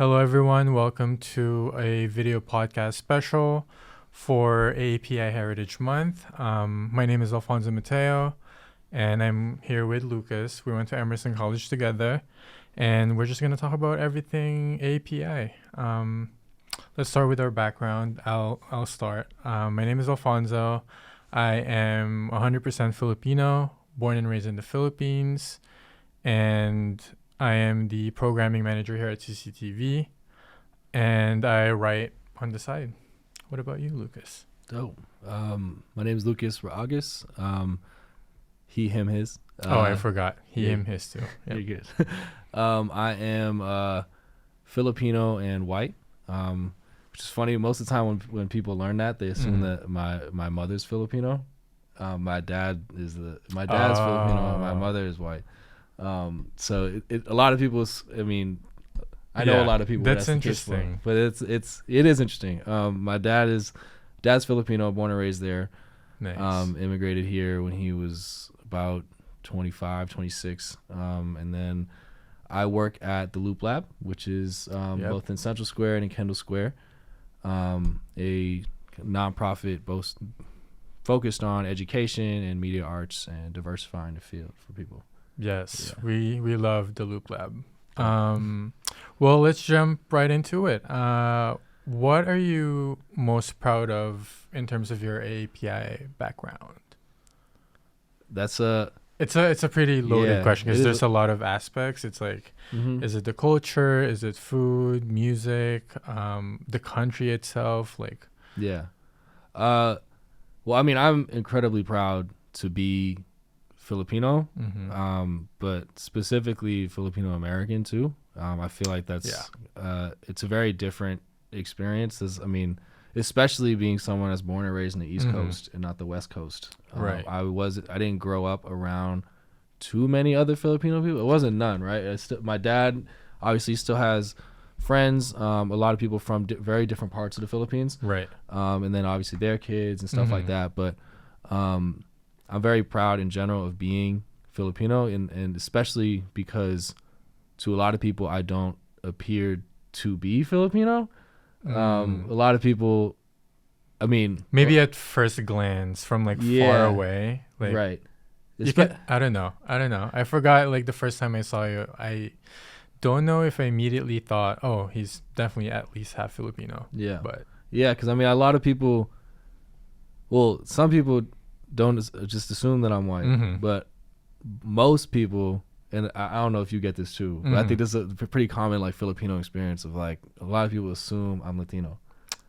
Hello, everyone. Welcome to a video podcast special for AAPI Heritage Month. My name is Alfonso Mateo, and I'm here with Lucas. We went to Emerson College together, and we're just going to talk about everything AAPI. Let's start with our background. I'll start. My name is Alfonso. I am 100% Filipino, born and raised in the Philippines, and I am the programming manager here at CCTV, and I write on the side. What about you, Lucas? Oh, my name is Lucas Ragus. He, him, his. I forgot. He, yeah. him, his too. Yep. You're good. I am Filipino and white, which is funny. Most of the time when people learn that, they assume that my mother's Filipino. My dad's Filipino. And my mother is white. So a lot of people. I know a lot of people. That's interesting. But it is interesting. My dad's Filipino, born and raised there. Nice. Immigrated here when he was about 25, 26. And then I work at the Loop Lab, which is both in Central Square and in Kendall Square, a nonprofit both focused on education and media arts and diversifying the field for people. Yes, yeah. We love the Loop Lab. Well, let's jump right into it. What are you most proud of in terms of your AAPI background? It's a pretty loaded question because there's a lot of aspects. It's like, is it the culture? Is it food, music, the country itself? Like, yeah. Well, I'm incredibly proud to be Filipino, but specifically Filipino-American too. I feel like that's it's a very different experience. Especially being someone that's born and raised in the East Coast and not the West Coast. Right. I didn't grow up around too many other Filipino people. It wasn't none, right? My dad obviously still has friends, a lot of people from very different parts of the Philippines. Right. And then obviously their kids and stuff like that. But I'm very proud in general of being Filipino, and especially because to a lot of people I don't appear to be Filipino. A lot of people, maybe at first glance from far away, right? I don't know. I forgot the first time I saw you. I don't know if I immediately thought, oh, he's definitely at least half Filipino. Yeah, but because a lot of people. Well, some people don't just assume that I'm white, but most people, and I don't know if you get this too, but I think this is a pretty common Filipino experience of a lot of people assume I'm Latino.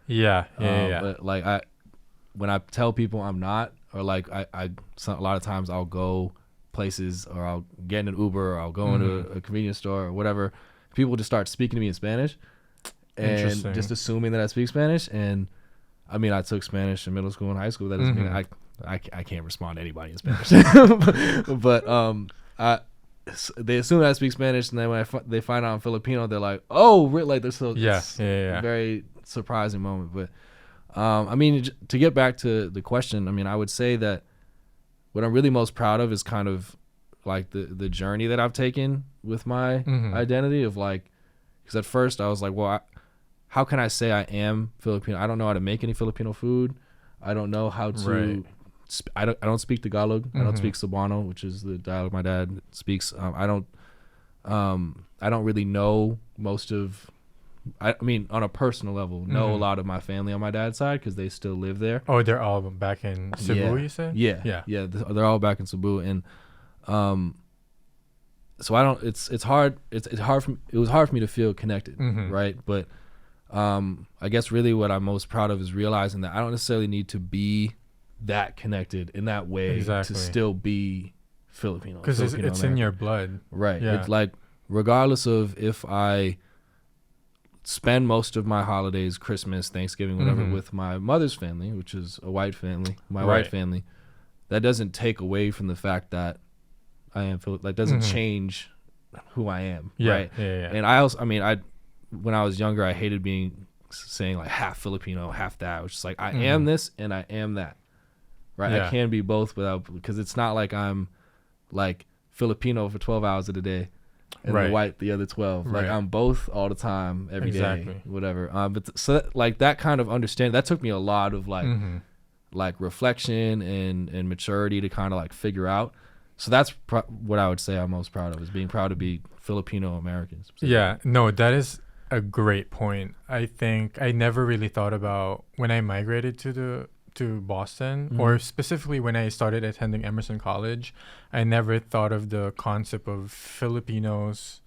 Yeah. But when I tell people I'm not, or a lot of times I'll go places or I'll get in an Uber or I'll go into a convenience store or whatever, people just start speaking to me in Spanish and just assuming that I speak Spanish. And I took Spanish in middle school and high school. That doesn't mean I can't respond to anybody in Spanish. but they assume that I speak Spanish, and then when they find out I'm Filipino, they're like, "Oh, really?" It's a very surprising moment. But to get back to the question, I would say that what I'm really most proud of is kind of the journey that I've taken with my identity of because at first I was like, well, how can I say I am Filipino? I don't know how to make any Filipino food. I don't know how to. Right. I don't speak Tagalog. I don't speak Cebuano, which is the dialect my dad speaks. I don't really know most of. On a personal level, know a lot of my family on my dad's side because they still live there. Oh, they're all back in Cebu, you said? Yeah. They're all back in Cebu, and so I don't. It's hard. It's hard for. It was hard for me to feel connected, right? But I guess really what I'm most proud of is realizing that I don't necessarily need to be that connected in that way to still be Filipino. Because it's in your blood. Right. Yeah. It's regardless of if I spend most of my holidays, Christmas, Thanksgiving, whatever, with my mother's family, which is a white family, white family, that doesn't take away from the fact that I am doesn't change who I am. Right. Yeah. And I also, when I was younger, I hated saying half Filipino, half that, which is I am this and I am that. Right. Yeah. I can be both because it's not like I'm Filipino for 12 hours of the day and Right. the white the other 12. Like Right. I'm both all the time, every day, Exactly. whatever. So like that kind of understanding, that took me a lot of like Mm-hmm. like reflection and maturity to kind of like figure out. So that's what I would say I'm most proud of, is being proud to be Filipino-Americans. Yeah, no, that is a great point. I think I never really thought about when I migrated to Boston, or specifically when I started attending Emerson College. I never thought of the concept of Filipinos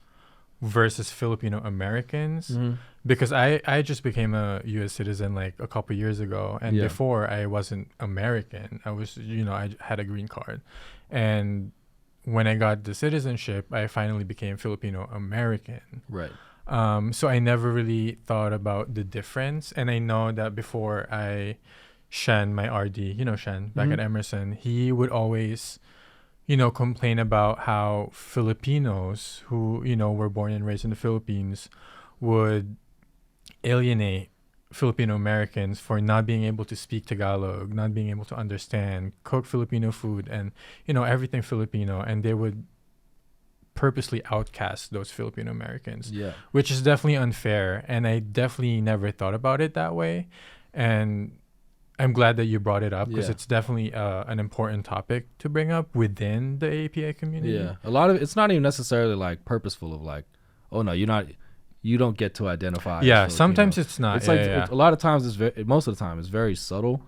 versus Filipino-Americans, because I just became a U.S. citizen like a couple years ago, and before I wasn't American. I was, I had a green card, and when I got the citizenship, I finally became Filipino-American. Right. So I never really thought about the difference. And I know that before Shan, my RD, Shan, back at Emerson, he would always, complain about how Filipinos who, were born and raised in the Philippines would alienate Filipino-Americans for not being able to speak Tagalog, not being able to understand, cook Filipino food, and, everything Filipino. And they would purposely outcast those Filipino-Americans, which is definitely unfair. And I definitely never thought about it that way. And I'm glad that you brought it up, because it's definitely an important topic to bring up within the AAPI community. Yeah. A lot of it's not even necessarily like purposeful of like, oh no, you don't get to identify. Yeah. as Filipino. Sometimes it's not. It's a lot of times most of the time it's very subtle.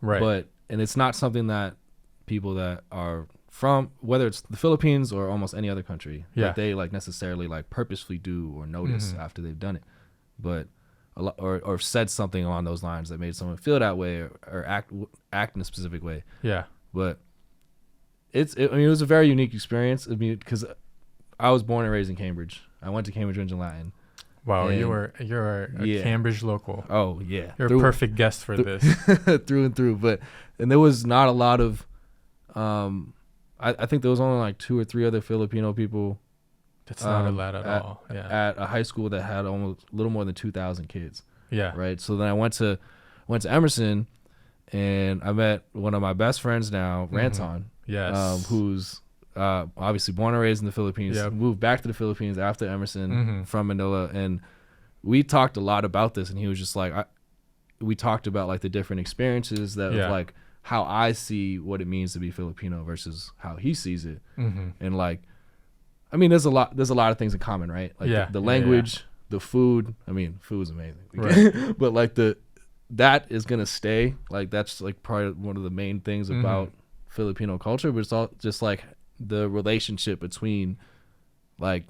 Right. And it's not something that people that are from, whether it's the Philippines or almost any other country, that they like necessarily like purposefully do or notice after they've done it, but or said something along those lines that made someone feel that way, or act in a specific way. Yeah. But it was a very unique experience. I mean, because I was born and raised in Cambridge. I went to Cambridge Engine Latin. Wow, you're a Cambridge local. Oh yeah, you're a perfect guest for this. Through and through. And there was not a lot of, I think there was only like 2 or 3 other Filipino people. That's not a lot at all. Yeah. At a high school that had almost a little more than 2,000 kids. Yeah. Right. So then I went to Emerson, and I met one of my best friends now, Ranton. Yes. Who's obviously born and raised in the Philippines. Moved back to the Philippines after Emerson from Manila, and we talked a lot about this. And he was just like, we talked about like the different experiences that of like how I see what it means to be Filipino versus how he sees it, and like. I mean, there's a lot of things in common, right? Like the language, the food. I mean, food's amazing. Right. But like that is gonna stay. Like that's like probably one of the main things about Filipino culture. But it's all just like the relationship between like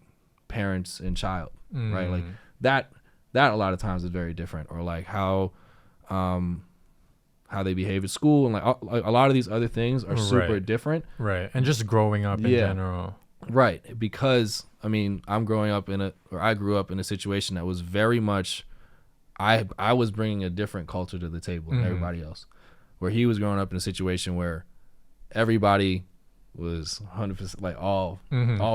parents and child, right? Like that a lot of times is very different. Or like how they behave at school, and like a lot of these other things are super different. Right. And just growing up in general. Right, because I mean, I grew up in a situation that was very much, I was bringing a different culture to the table than everybody else, where he was growing up in a situation where everybody was 100% like all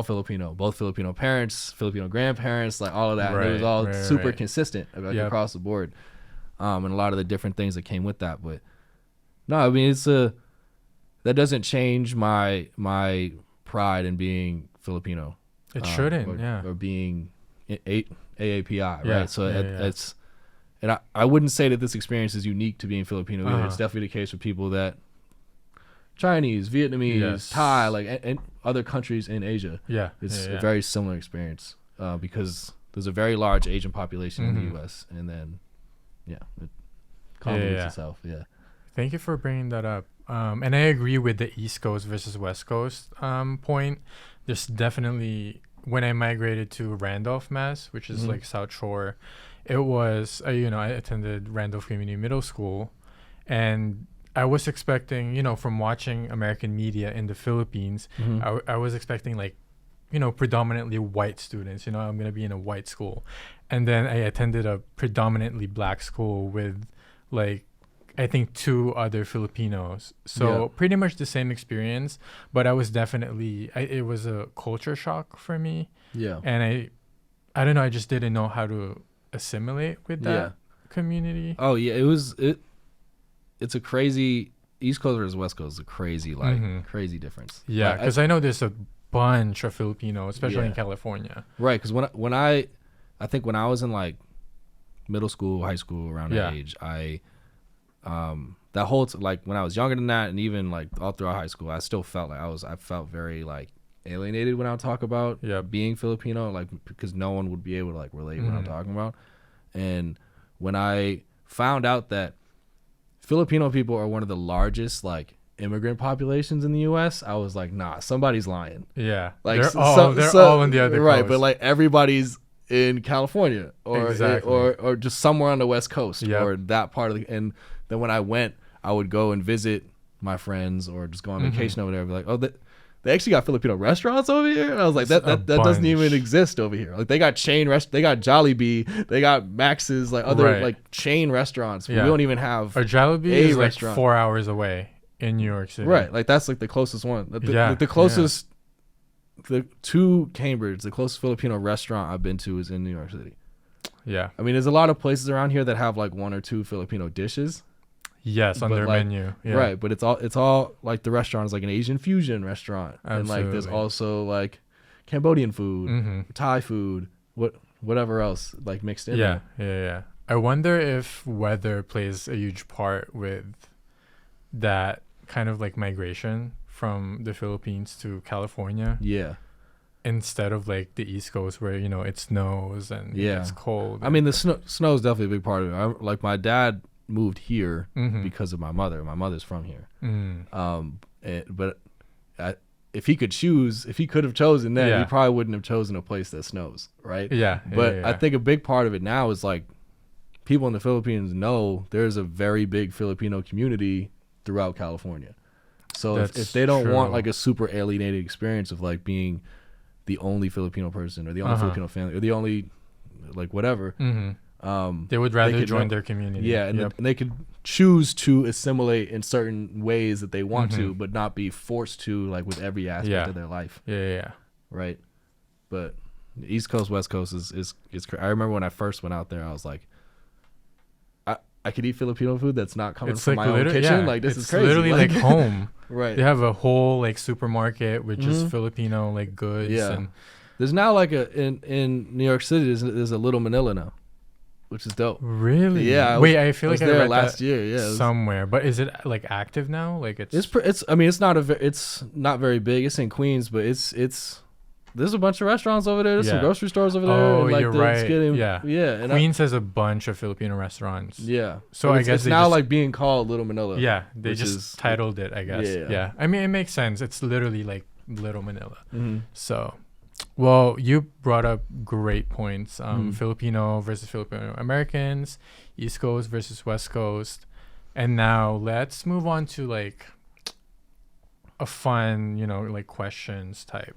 Filipino, both Filipino parents, Filipino grandparents, like all of that. It was all super consistent across the board, and a lot of the different things that came with that. But no, I mean that doesn't change my pride in being Filipino. It shouldn't, or being AAPI, right? It's, and I wouldn't say that this experience is unique to being Filipino either. It's definitely the case for people that Chinese, Vietnamese, Thai, like and other countries in Asia. It's a very similar experience because there's a very large Asian population in the U.S. and then it complements itself. Thank you for bringing that up. And I agree with the East Coast versus West Coast point. There's definitely, when I migrated to Randolph, Mass, which is like South Shore, it was, I attended Randolph Community Middle School, and I was expecting, from watching American media in the Philippines, I was expecting like, predominantly white students, I'm going to be in a white school. And then I attended a predominantly black school with like, I think 2 other Filipinos. So pretty much the same experience, but I was definitely, it was a culture shock for me. And I don't know, I just didn't know how to assimilate with that community. Oh yeah, it's a crazy, East Coast versus West Coast is a crazy, crazy difference. Yeah, because I know there's a bunch of Filipinos, especially in Yeah. Right, California. because I think when I was in like middle school, high school, around Yeah. that age, that whole like when I was younger than that, and even like all throughout high school, I still felt like I felt very like alienated when I would talk about Yep. being Filipino, like because no one would be able to like relate what I'm Mhm. talking about. And when I found out that Filipino people are one of the largest like immigrant populations in the U.S., I was like, nah, somebody's lying. Yeah. Like they're all on the other right, coast. but like everybody's in California or Exactly. or just somewhere on the West Coast Yep. or that part of the. And then when I went, I would go and visit my friends or just go on Mhm. vacation over there. I'd be like, oh, they actually got Filipino restaurants over here. And I was like, A that doesn't even bunch. exist over here. Like they got they got Jollibee, they got Max's, like other Right. like chain restaurants. Yeah. We don't even have Our Jollibee a is like restaurant. 4 hours away in New York City. right. Like that's like the closest one. Yeah, The closest. To Cambridge, the closest Filipino restaurant I've been to is in New York City. Yeah. I mean, there's a lot of places around here that have like one or two Filipino dishes, Yes, on But, their like, menu. Yeah. right? But it's all like the restaurant is like an Asian fusion restaurant, and like there's Absolutely. also like Cambodian food, Mm-hmm. Thai food, whatever else like mixed in. Yeah, there. yeah. I wonder if weather plays a huge part with that kind of like migration from the Philippines to California Yeah. instead of like the East Coast where, it snows and Yeah. it's cold. I mean, the snow is definitely a big part of it. Like my dad moved here Mhm. because of my mother. My mother's from here. Mm. But if he could choose, if he could have chosen then, Yeah. he probably wouldn't have chosen a place that snows, right? Yeah. But yeah, I think a big part of it now is like people in the Philippines know there's a very big Filipino community throughout California. So if That's they don't want true. like a super alienated experience of like being the only Filipino person or the only Uh-huh. Filipino family or the only like whatever, Mhm. They would rather could join know- their community. yeah, and, Yep. and they could choose to assimilate in certain ways that they want to, Mhm. but not be forced to like with every aspect Yeah. of their life, Yeah. right? But East Coast, West Coast is I remember when I first went out there, I was like, I could eat Filipino food that's not coming It's from like my own kitchen. yeah, Like this it's is crazy. literally like home. right. They have a whole like supermarket with just Mhm. Filipino like goods. Yeah. And There's now like in New York City. There's a Little Manila now, which is dope. really? Yeah, Wait, I feel I was like I there read last that year. Yeah, it was- somewhere. But is it like active now? Like it's. I mean, it's not it's not very big. It's in Queens, but it's. There's a bunch of restaurants over there. There's some Yeah. grocery stores over there. Oh, and like you're it's right. getting- Yeah. yeah. And Queens has a bunch of Filipino restaurants. yeah. So I it's, guess it's they now just- like being called Little Manila. Yeah, they which just is- titled it, I guess. Yeah. Yeah. I mean, it makes sense. It's literally like Little Manila. Mhm. So, well, you brought up great points. Mhm. Filipino versus Filipino-Americans, East Coast versus West Coast. And now let's move on to like a fun, like questions type.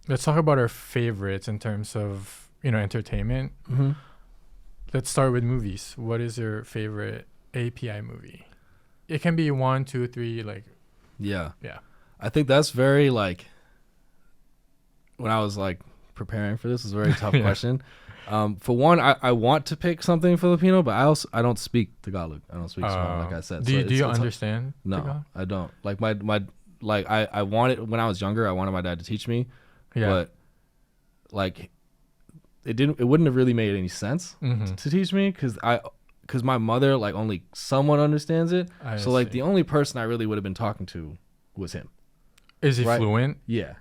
Let's talk about our favorites in terms of, entertainment. Mhm. Let's start with movies. What is your favorite API movie? It can be 1, 2, 3, like, Yeah. Yeah. I think that's very like. When I was like preparing for this, it's a very tough Yeah. question. For one, I want to pick something Filipino, but I don't speak Tagalog. I don't speak Tagalog, like I said. Do So you, do it's- you it's- understand? No, Tagalog? I don't. Like my like I wanted when I was younger. I wanted my dad to teach me, Yeah. but like it wouldn't have really made any sense Mhm. to teach me because my mother like only somewhat understands it. I So like see. the only person I really would have been talking to was him. Is he right. fluent? Yeah,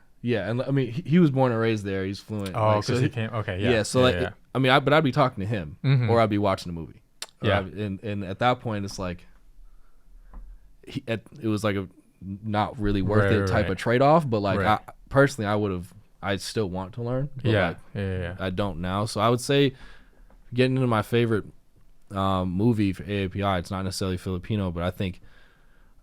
and I mean he was born and raised there. He's fluent. Oh, like, because so he came. Okay, yeah. yeah. So like yeah. I mean, but I'd be talking to him Mhm. or I'd be watching a movie. Or Yeah. and at that point it's like it was like a not really worth Right, it type right. of trade off. But like Right. personally, I still want to learn. But Yeah, like, yeah. I don't now. So I would say getting into my favorite movie for AAPI, it's not necessarily Filipino, but I think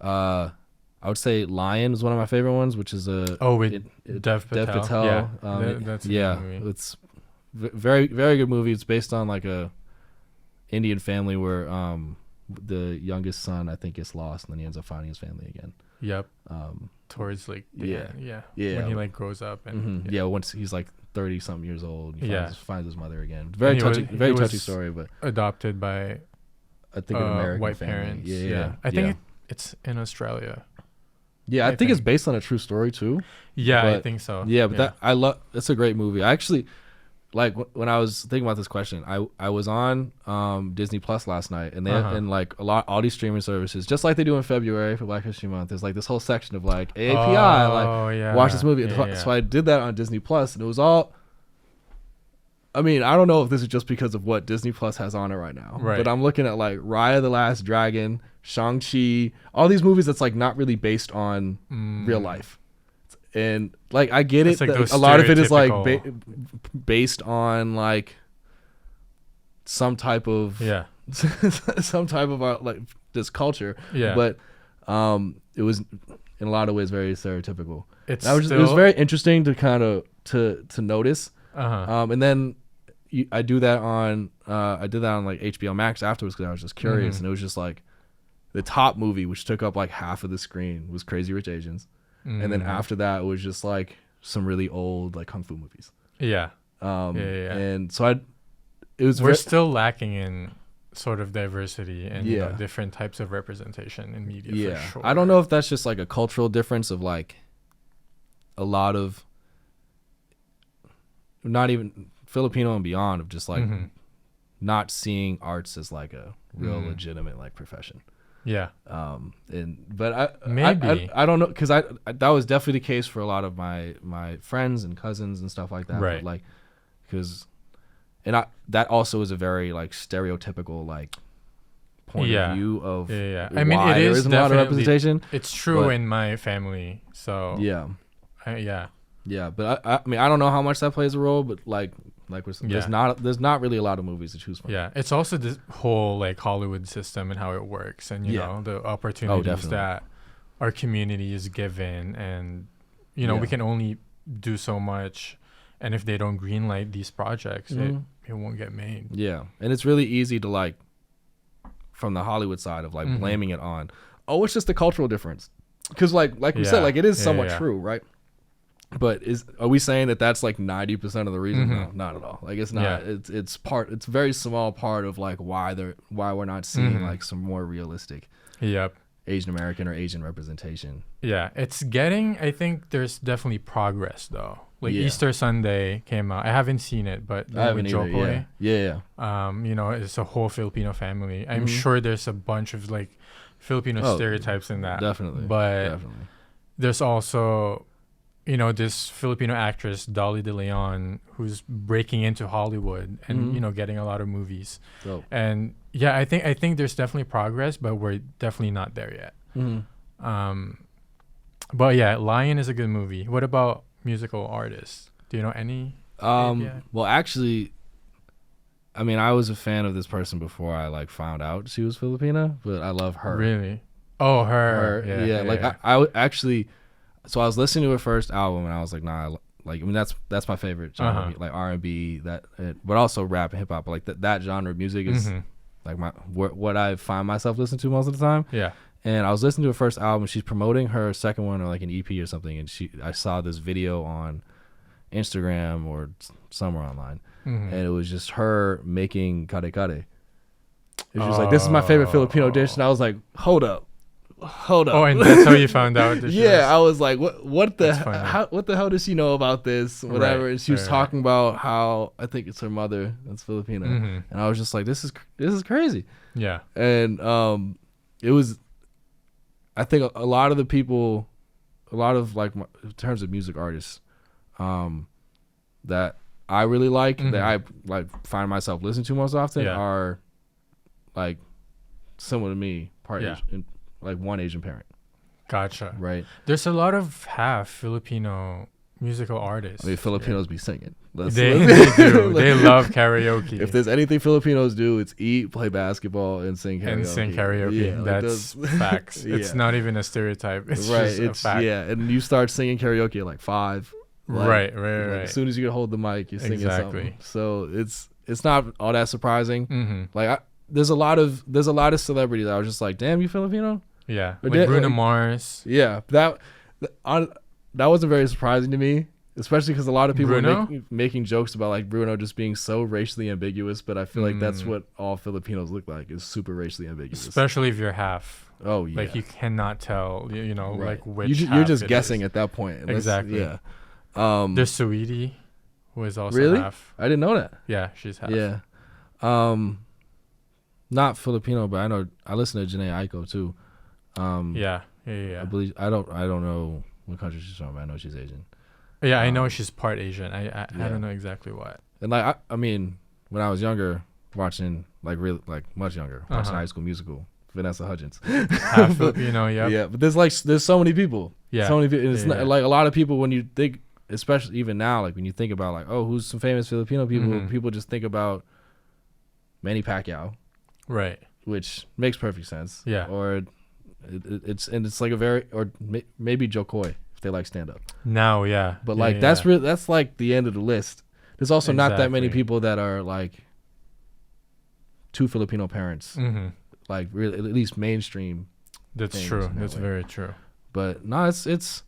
I would say Lion is one of my favorite ones, which is Oh, with Dev Patel. Yeah, that's a good yeah, movie. it's very very good movie. It's based on like a Indian family where the youngest son I think gets lost and then he ends up finding his family again. Yep. Um, Towards like the Yeah. end, yeah. Yeah. When he like grows up and yeah, once he's like 30 something years old, he Yeah. finds his mother again. Very he was- touchy, he very touchy was- story, but adopted by I think an American white family. parents. Yeah, I think yeah. it's in Australia. Yeah, I think it's based on a true story too. Yeah, but, I think so. Yeah, but it's a great movie. I actually, like, when I was thinking about this question, I was on Disney Plus last night, and they and like all these streaming services, just like they do in February for Black History Month, there's like this whole section of like AAPI, watch this movie. So I did that on Disney Plus, and it was all. I mean, I don't know if this is just because of what Disney Plus has on it right now, but I'm looking at like Raya the Last Dragon, Shang-Chi, all these movies that's like not really based on real life. And like, I get it. Like a lot of it is like based on like some type of like this culture. Yeah. But it was in a lot of ways very stereotypical. It was very interesting to kind of to notice. And then I did that on like HBO Max afterwards because I was just curious, and it was just like the top movie, which took up like half of the screen, was Crazy Rich Asians, and then after that it was just like some really old like kung fu movies. And so we're still lacking in sort of diversity and you know, different types of representation in media. For sure. I don't know if that's just like a cultural difference of like a lot of not even Filipino and beyond, of just like not seeing arts as like a real legitimate like profession. But I don't know, because that was definitely the case for a lot of my friends and cousins and stuff like that. But like, because that also is a very like stereotypical like point of view of I mean, it is definitely a lot of representation. It's true in my family, so but I mean, I don't know how much that plays a role, but like there's not really a lot of movies to choose from. Yeah, it's also this whole like Hollywood system and how it works, and you know, the opportunities that our community is given, and you know, we can only do so much, and if they don't greenlight these projects, it won't get made. Yeah, and it's really easy to like, from the Hollywood side of like blaming it on, it's just a cultural difference, because like we said, like it is somewhat true, right? But are we saying that that's like 90% of the reason? No, not at all. Like it's not. It's a very small part of like why we're not seeing like some more realistic Asian American or Asian representation. Yeah, it's getting. I think there's definitely progress though. Like Easter Sunday came out. I haven't seen it, but I haven't either. You know, it's a whole Filipino family. I'm sure there's a bunch of like Filipino stereotypes in that. Definitely, but there's also, you know, this Filipino actress, Dolly De Leon, who's breaking into Hollywood and, you know, getting a lot of movies. And yeah, I think there's definitely progress, but we're definitely not there yet. But yeah, Lion is a good movie. What about musical artists? Do you know any? Well, actually, I mean, I was a fan of this person before I like found out she was Filipina, but I love her. Really? Oh, her. I actually. So I was listening to her first album, and I was like, nah, like, I mean, that's my favorite genre, like R&B, but also rap and hip hop. But like that genre of music is like what I find myself listening to most of the time. Yeah. And I was listening to her first album. She's promoting her second one, or like an EP or something. And I saw this video on Instagram or somewhere online, and it was just her making kare kare. It was just like, this is my favorite Filipino dish, and I was like, hold up. Oh, and that's how you found out? I was like, what the hell does she know about this? Whatever. And she was talking about how, I think it's her mother that's Filipino, and I was just like, this is crazy. Yeah. And it was, I think a lot of the people, a lot of like in terms of music artists, that I really like, that I like find myself listening to most often, are like similar to me, like one Asian parent. Gotcha. Right. There's a lot of half Filipino musical artists. I mean, Filipinos be singing. They do. They love karaoke. If there's anything Filipinos do, it's eat, play basketball, and sing karaoke. Yeah, that's facts. It's not even a stereotype. It's just a fact. Yeah, and you start singing karaoke at like 5. Right. As soon as you can hold the mic, you're singing something. So it's not all that surprising. Like there's a lot of celebrities that I was just like, damn, you Filipino? Yeah, like Bruno Mars. Yeah, that wasn't very surprising to me. especially because a lot of people Bruno? are making jokes about like Bruno just being so racially ambiguous, but I feel like that's what all Filipinos look like, is super racially ambiguous. Especially if you're half. Oh yeah, Like you cannot tell, you know, right. like which you're just half it guessing is. at that point. Exactly. Yeah. There's Saweetie, who is also really? half. I didn't know that. Yeah, she's half. Yeah. Not Filipino, but I know I listen to Janae Aiko too. Yeah. I believe I don't know what country she's from, but I know she's Asian. Yeah, I know she's part Asian. I don't know exactly what. And like I mean, when I was younger, watching like really like much younger, watching High School Musical, Vanessa Hudgens. Half Filipino, Yeah, but there's so many people. Yeah. So many people. It's not, like a lot of people when you think, especially even now, like when you think about like, oh, who's some famous Filipino people? People just think about Manny Pacquiao, Right. which makes perfect sense. Yeah. Or it's like a very, or maybe Joe Coy if they like stand up. Now, yeah. But Yeah, like yeah. that's like the end of the list. There's also not that many Exactly. people that are like two Filipino parents, like really at least mainstream. That's things true. in that That's way. very true. But no, it's.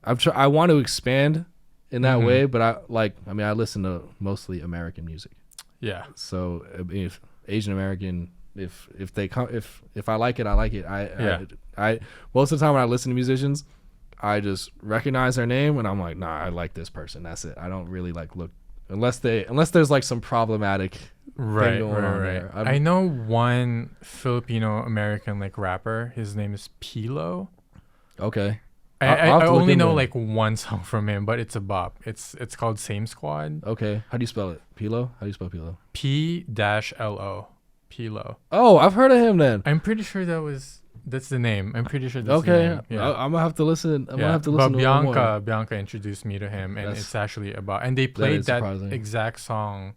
I want to expand in that way, but I mean I listen to mostly American music. Yeah. So if Asian American, if they come, if I like it, I like it. I most of the time when I listen to musicians, I just recognize their name and I'm like, nah, I like this person. That's it. I don't really like look unless there's like some problematic Right. thing going on there. I know one Filipino American like rapper. His name is Pilo. Okay. I I'll have to look only into know him. like one song from him, but it's a bop. It's called Same Squad. Okay. How do you spell it? Pilo? How do you spell Pilo? P-L-O. Pilo. Oh, I've heard of him then. I'm pretty sure that's the name. I'm pretty sure that's the Okay. name. Yeah. I'm gonna have to listen. I'm gonna have to But listen to him more. Bianca introduced me to him, and That's- it's actually about. And they played is that surprising. exact song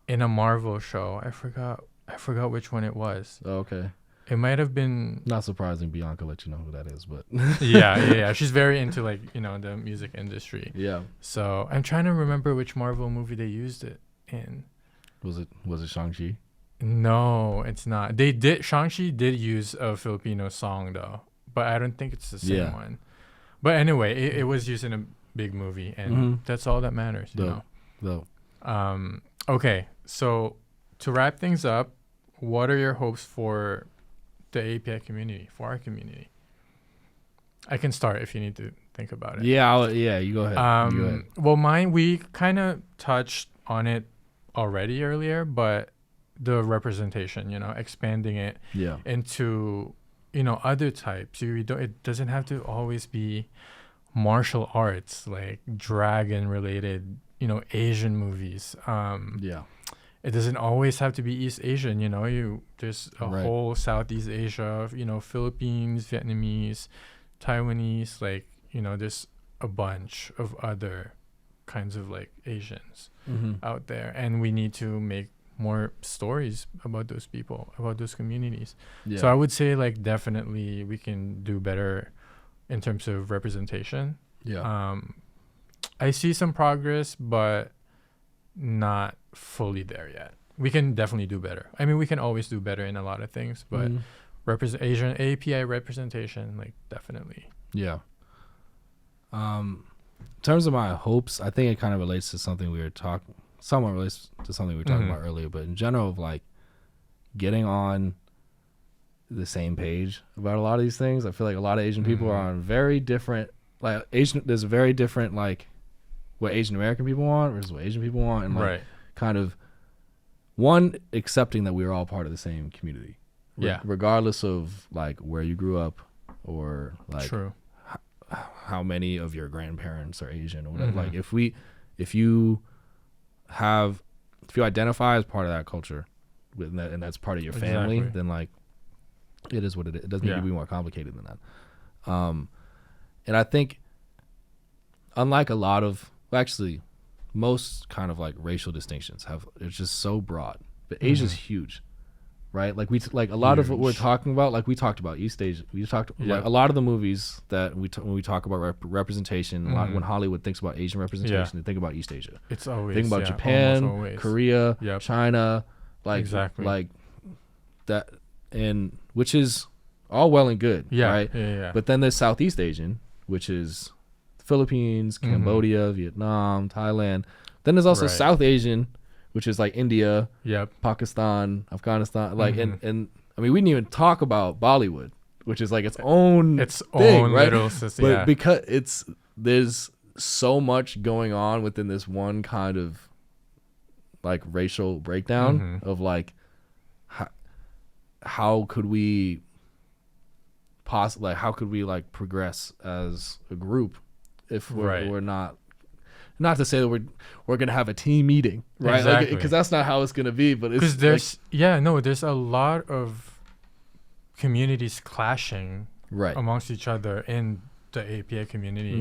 in a Marvel show. I forgot which one it was. Oh, okay. It might have been. Not surprising Bianca let you know who that is, but Yeah. She's very into like the music industry. yeah. So I'm trying to remember which Marvel movie they used it in. Was it Shang-Chi? No, it's not. Shang-Chi did use a Filipino song though, but I don't think it's the same one. But anyway, it was used in a big movie, and that's all that matters, you know. No. Okay, so to wrap things up, what are your hopes for the API community, for our community? I can start if you need to think about it. Yeah, you go ahead. You go ahead. Well, we kind of touched on it already earlier, but the representation, expanding it Yeah. into, other types. It doesn't have to always be martial arts, like dragon related, Asian movies. Yeah. It doesn't always have to be East Asian, there's a Right. whole Southeast Asia, Philippines, Vietnamese, Taiwanese, like, there's a bunch of other kinds of like Asians out there, and we need to make more stories about those people, about those communities. Yeah. So I would say like definitely we can do better in terms of representation. Yeah. I see some progress, but not fully there yet. We can definitely do better. I mean, we can always do better in a lot of things, but Asian API representation, like definitely. Yeah. In terms of my hopes, I think it kind of relates to something we were talking. Somewhat relates to something we were talking about earlier, but in general, of like getting on the same page about a lot of these things. I feel like a lot of Asian people are on very different, like there's a very different like what Asian American people want versus what Asian people want, and like kind of one accepting that we're all part of the same community, regardless of like where you grew up or like True. how many of your grandparents are Asian or whatever. Like if you identify as part of that culture and that's part of your family, then like it is what it is. It doesn't need to be more complicated than that. And I think unlike a lot of, actually most kind of like racial distinctions it's just so broad, but Asia's huge, right? Like a lot of what we're talking about, like we talked about East Asia. We talked like a lot of the movies that when we talk about representation, a lot when Hollywood thinks about Asian representation, they think about East Asia. It's always Think about almost Japan, always. Korea, China, like Exactly. like that, and which is all well and good, right? Yeah. But then there's Southeast Asian, which is Philippines, Cambodia, Vietnam, Thailand. Then there's also South Asian, which is like India, Pakistan, Afghanistan. Like, and I mean, we didn't even talk about Bollywood, which is like its own thing, right? Little system. But because there's so much going on within this one kind of like racial breakdown of like how could we how could we like progress as a group if we're not to say that we're gonna have a team meeting, right? Exactly. Because that's not how it's gonna be. But it's because there's there's a lot of communities clashing amongst each other in the API community.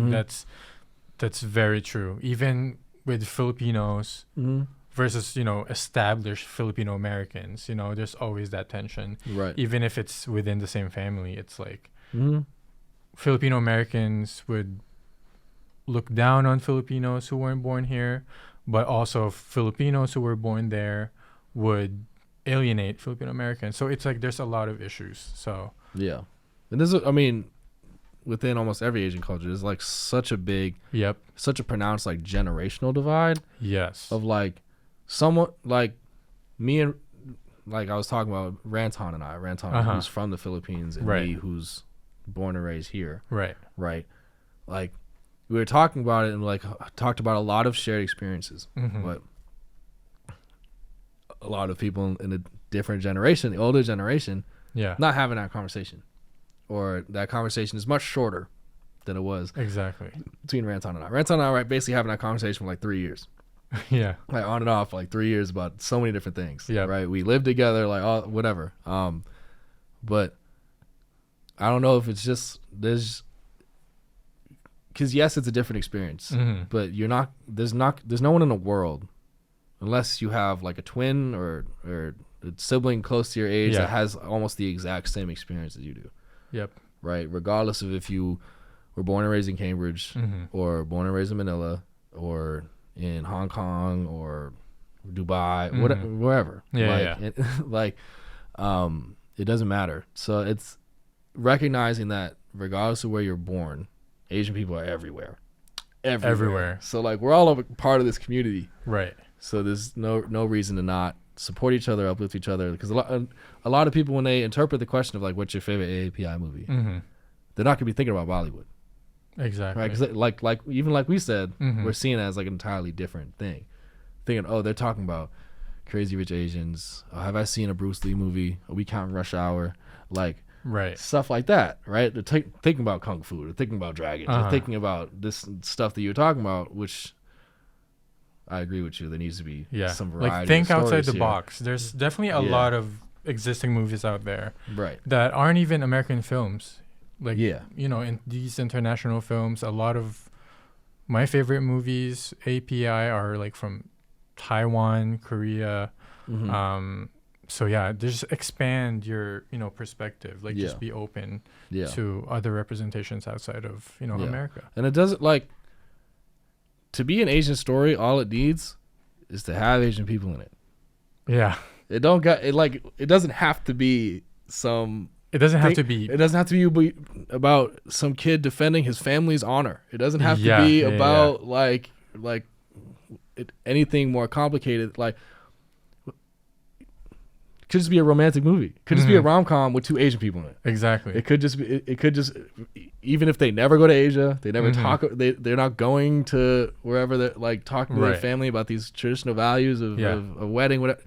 That's very true. Even with Filipinos versus established Filipino-Americans, there's always that tension. Right. Even if it's within the same family, it's like Filipino-Americans would look down on Filipinos who weren't born here, but also Filipinos who were born there would alienate Filipino-Americans. So it's like there's a lot of issues. So yeah, and this is, I mean, within almost every Asian culture, there's like such a big, such a pronounced like generational divide. Yes. Of like someone like me and like I was talking about Ranton and I, who's from the Philippines, and me who's born and raised here. Right. Like we were talking about it and like talked about a lot of shared experiences, but a lot of people in a different generation, the older generation, not having that conversation, or that conversation is much shorter than it was between Ranton and I. Ranton and I were basically having that conversation for like 3 years. Like on and off, like 3 years about so many different things. Right. We lived together, like all whatever. But I don't know if it's just there's because yes, it's a different experience, but there's no one in the world, unless you have like a twin or a sibling close to your age that has almost the exact same experience as you do. Right. Regardless of if you were born and raised in Cambridge or born and raised in Manila or in Hong Kong or Dubai, wherever. It doesn't matter. So it's recognizing that regardless of where you're born, Asian people are everywhere. So like we're all a part of this community. Right. So there's no reason to not support each other, uplift each other. Because a lot of people, when they interpret the question of like, what's your favorite AAPI movie, they're not gonna be thinking about Bollywood. Exactly. Right. Because like even like we said, we're seeing it as like an entirely different thing. Thinking, oh, they're talking about Crazy Rich Asians. Oh, have I seen a Bruce Lee movie? Are we counting Rush Hour? Like. Right. Stuff like that, right? They're thinking about Kung Fu. They're thinking about dragons. They're thinking about this stuff that you're talking about, which I agree with you. There needs to be some variety. Like think outside the box. There's definitely a lot of existing movies out there that aren't even American films. Like, in these international films, a lot of my favorite movies, API, are like from Taiwan, Korea, so just expand your perspective, like just be open to other representations outside of America. And it doesn't like to be an Asian story, all it needs is to have Asian people in it. It doesn't have to be about some kid defending his family's honor. It doesn't have to be about like anything more complicated. Like could just be a romantic movie. Could just be a rom-com with 2 Asian people in it. Exactly. It could just be. It could just, even if they never go to Asia, they never talk. They're not going to wherever they're like talking to their family about these traditional values of a wedding. Whatever.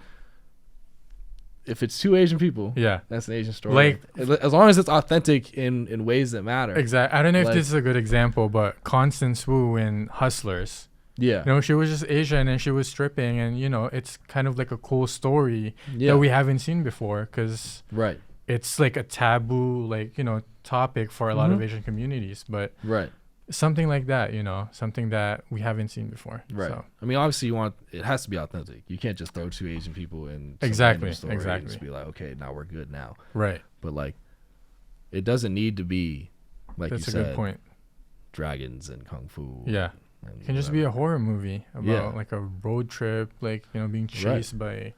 If it's 2 Asian people, that's an Asian story. Like as long as it's authentic in ways that matter. Exactly. I don't know if this is a good example, but Constance Wu in Hustlers. She was just Asian and she was stripping, and it's kind of like a cool story that we haven't seen before, because it's like a taboo topic for a lot of Asian communities, but something like that, something that we haven't seen before. So. I mean, obviously it has to be authentic. You can't just throw 2 Asian people in story and just be like, okay, now we're good now. Right. But like it doesn't need to be like that's you said, a good point. Dragons and Kung Fu. It can just be a horror movie about like a road trip, like being chased by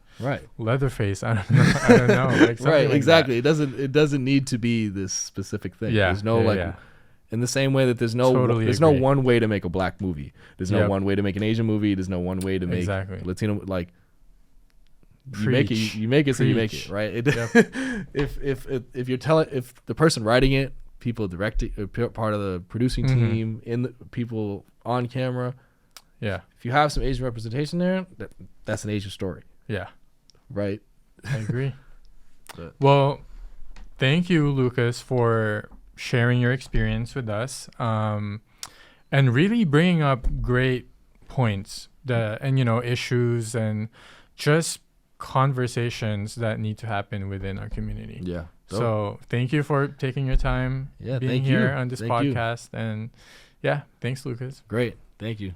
Leatherface. I don't know. Like exactly. Like it doesn't need to be this specific thing. There's no In the same way that there's no one way to make a black movie. There's no one way to make an Asian movie. There's no one way to make Latino. Like, you make it, so you make it, right? If the person writing it, people directing, part of the producing team, people on camera. Yeah. If you have some Asian representation there, that's an Asian story. Yeah. Right. I agree. Well, thank you, Lucas, for sharing your experience with us, and really bringing up great points and issues and just conversations that need to happen within our community. Yeah. So thank you for taking your time being here on this podcast. And thanks, Lucas. Great. Thank you.